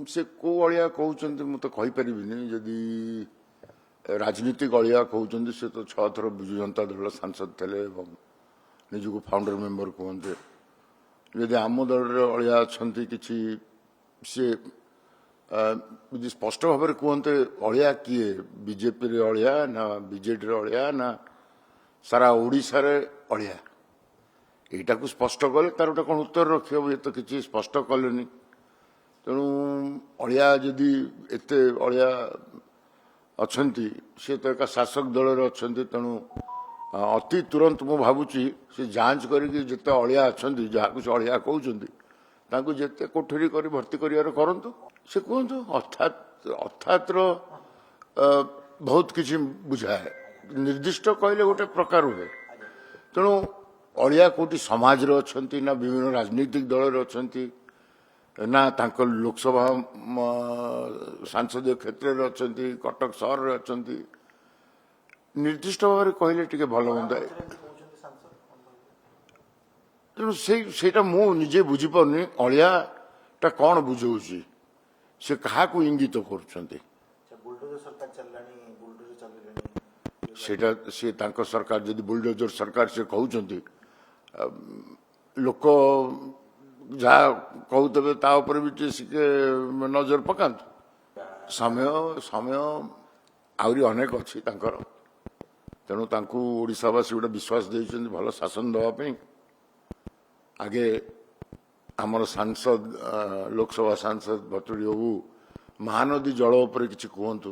से को अलिया कहते मुझे कहीपर जदि राजनीतिक अलिया कहते से तो 6 थर विजु जनता दल सांसद थे निजक फाउंडर मेंबर कहते जदि आम दल अलिया अच्छा कि सी स्पष्ट भाव में कहते अलिया किए बीजेपी अलिया ना बीजेडी अलिया ना सारा ओडिशा रे अलिया यटा को स्पष्ट कले तार गोटे कौन उत्तर रखे ये तो किसी स्पष्ट कले तेणु अलिया जदि एत अलिया अच्छा सी तो एक शासक दल अच्छा तेणु अति तुरंत मु भावुची से जांच करके जिते अलिया अच्छा जहाँ से अलिया कहते जिते कोठरी कर भर्ती कर करतु से कहतु अर्थात बहुत किसी बुझाए निर्दिष्ट कहले गोटे प्रकार हुए तेणु अलिया कौटी समाज अच्छा ना विभिन्न राजनीतिक दल अच्छा ना तांकर लोकसभा सांसदीय क्षेत्र में अच्छा कटक सहर में अच्छा निर्दिष्ट भाव में कहले टी भल हम तेणु से मुझे बुझीपार अलियाटा कौन बुझाऊँ से क्या इंगित कर सरकार जदि बुलडोजर सरकार से कहते लोक जहाँ कहते तापर भी टे नजर पका समय समय आहरी अनेक अच्छी तेणु ओडिशावासी गोटे विश्वास देते भल शासन देवाई आगे आमर सांसद लोकसभा सांसद भतुड़ी बाबू महानदी जल उपर किसी कहतु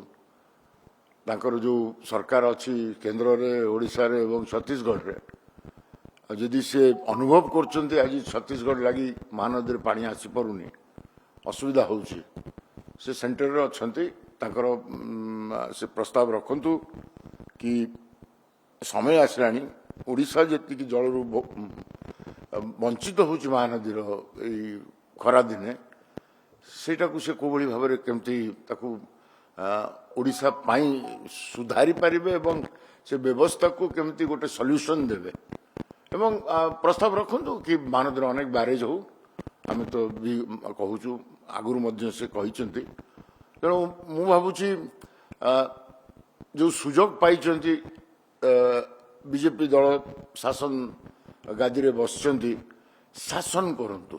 तांकर जो सरकार अच्छी केंद्र में ओडिशा रे एवं छत्तीसगढ़ रे जदि से अनुभव कर आज छत्तीसगढ़ लगी महानदी पानी आसी पारुनी असुविधा होउछि से सेंटर रे अछंती तांकर से प्रस्ताव रखंतु कि समय आसलानी ओडिशा जति जलरू वंचित होउछि महानदी रो खरा दिने सेटा को से कोबळी भाव में केमती ताकू ओडिशा पाई सुधारी पारिबे एवं से व्यवस्था को केमती गोटे सॉल्यूशन देबे एवं प्रस्ताव रखंतु कि महानदी अनेक बैरेज हो आम तो भी कहूँ आगुरी से कहते तेणु मु भावुची जो सुजोग पाई बीजेपी दल शासन गादी रे बसचंती शासन करंतु